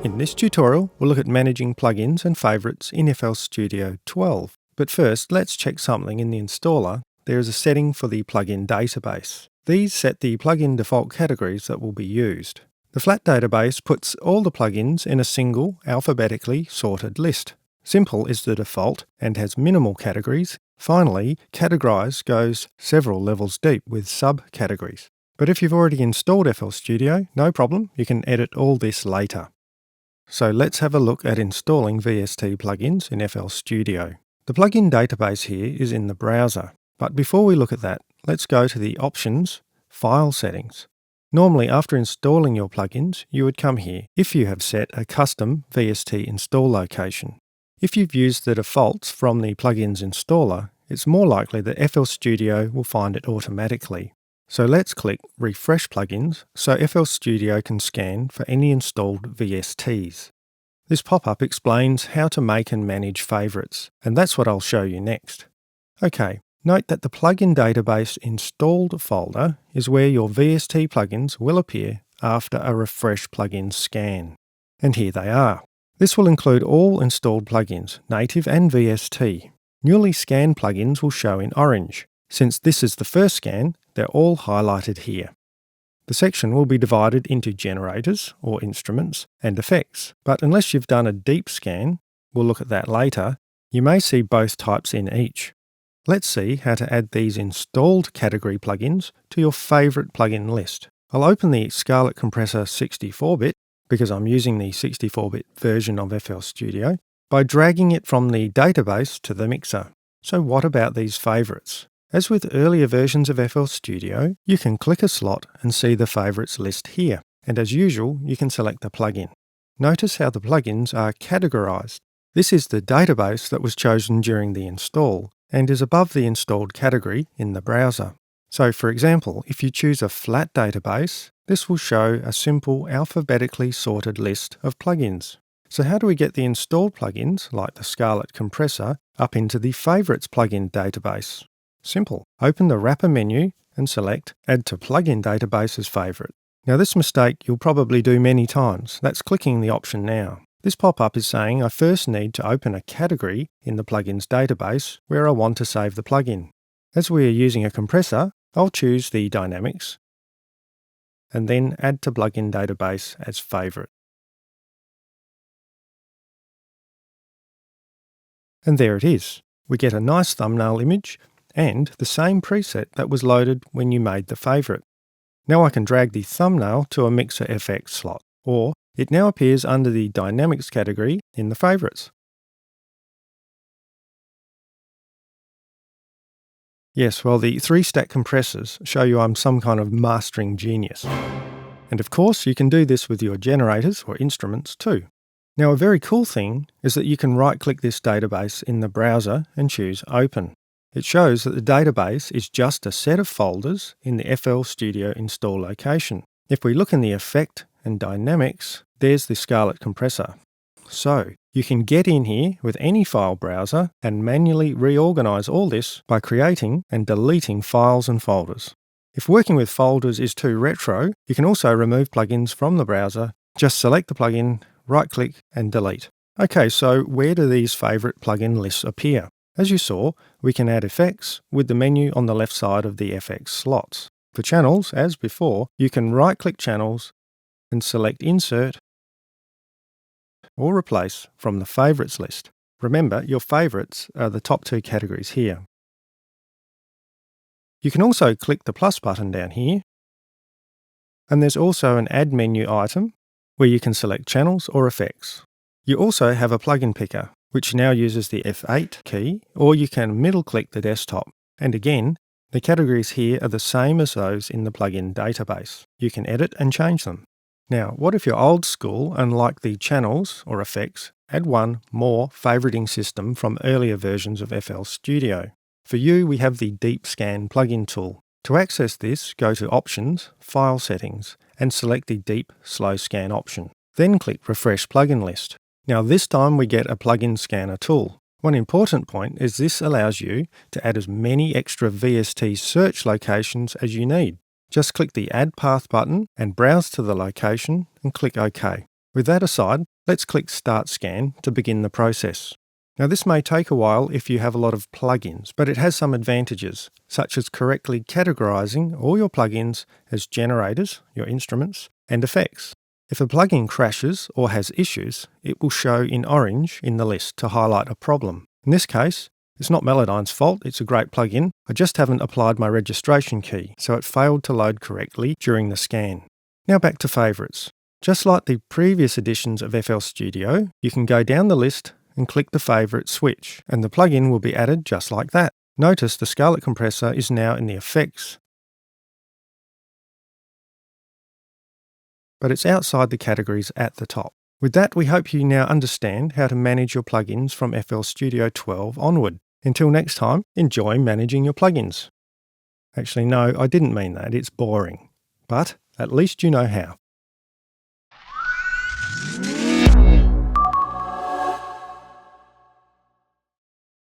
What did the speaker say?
In this tutorial, we'll look at managing plugins and favorites in FL Studio 12. But first, let's check something in the installer. There is a setting for the plugin database. These set the plugin default categories that will be used. The flat database puts all the plugins in a single, alphabetically sorted list. Simple is the default and has minimal categories. Finally, Categorize goes several levels deep with subcategories. But if you've already installed FL Studio, no problem, you can edit all this later. So let's have a look at installing VST plugins in FL Studio. The plugin database here is in the browser, but before we look at that, let's go to the Options, File Settings. Normally, after installing your plugins, you would come here if you have set a custom VST install location. If you've used the defaults from the plugins installer, it's more likely that FL Studio will find it automatically. So let's click Refresh Plugins so FL Studio can scan for any installed VSTs. This pop-up explains how to make and manage favorites, and that's what I'll show you next. Okay, note that the plugin database installed folder is where your VST plugins will appear after a Refresh Plugins scan. And here they are. This will include all installed plugins, native and VST. Newly scanned plugins will show in orange. Since this is the first scan, they're all highlighted here. The section will be divided into generators, or instruments, and effects, but unless you've done a deep scan, we'll look at that later, you may see both types in each. Let's see how to add these installed category plugins to your favourite plugin list. I'll open the Scarlett Compressor 64-bit, because I'm using the 64-bit version of FL Studio, by dragging it from the database to the mixer. So what about these favourites? As with earlier versions of FL Studio, you can click a slot and see the favorites list here, and as usual, you can select the plugin. Notice how the plugins are categorized. This is the database that was chosen during the install, and is above the installed category in the browser. So for example, if you choose a flat database, this will show a simple alphabetically sorted list of plugins. So how do we get the installed plugins, like the Scarlett Compressor, up into the Favorites plugin database? Simple. Open the wrapper menu and select Add to Plugin Database as Favorite. Now this mistake you'll probably do many times. That's clicking the option now. This pop-up is saying I first need to open a category in the plugins database where I want to save the plugin. As we are using a compressor, I'll choose the Dynamics and then Add to Plugin Database as Favorite. And there it is. We get a nice thumbnail image and the same preset that was loaded when you made the favourite. Now I can drag the thumbnail to a Mixer FX slot, or it now appears under the Dynamics category in the Favourites. Yes, well, the 3-stack compressors show you I'm some kind of mastering genius. And of course, you can do this with your generators or instruments too. Now, a very cool thing is that you can right-click this database in the browser and choose Open. It shows that the database is just a set of folders in the FL Studio install location. If we look in the Effect and Dynamics, there's the Scarlett Compressor. So, you can get in here with any file browser and manually reorganize all this by creating and deleting files and folders. If working with folders is too retro, you can also remove plugins from the browser. Just select the plugin, right-click and delete. Okay, so where do these favorite plugin lists appear? As you saw, we can add effects with the menu on the left side of the FX slots. For channels, as before, you can right-click Channels and select Insert or Replace from the Favorites list. Remember, your favorites are the top two categories here. You can also click the plus button down here, and there's also an Add menu item where you can select channels or effects. You also have a plugin picker, which now uses the F8 key, or you can middle-click the desktop. And again, the categories here are the same as those in the plugin database. You can edit and change them. Now, what if you're old school and like the channels or effects, add one more favoriting system from earlier versions of FL Studio? For you, we have the Deep Scan plugin tool. To access this, go to Options, File Settings, and select the Deep Slow Scan option. Then click Refresh Plugin List. Now this time we get a plugin scanner tool. One important point is this allows you to add as many extra VST search locations as you need. Just click the Add Path button and browse to the location and click OK. With that aside, let's click Start Scan to begin the process. Now this may take a while if you have a lot of plugins, but it has some advantages, such as correctly categorizing all your plugins as generators, your instruments, and effects. If a plugin crashes or has issues, it will show in orange in the list to highlight a problem. In this case, it's not Melodyne's fault, it's a great plugin. I just haven't applied my registration key, so it failed to load correctly during the scan. Now back to favourites. Just like the previous editions of FL Studio, you can go down the list and click the favourite switch, and the plugin will be added just like that. Notice the Scarlett compressor is now in the effects, but it's outside the categories at the top. With that, we hope you now understand how to manage your plugins from FL Studio 12 onward. Until next time, enjoy managing your plugins. Actually, no, I didn't mean that, it's boring. But at least you know how.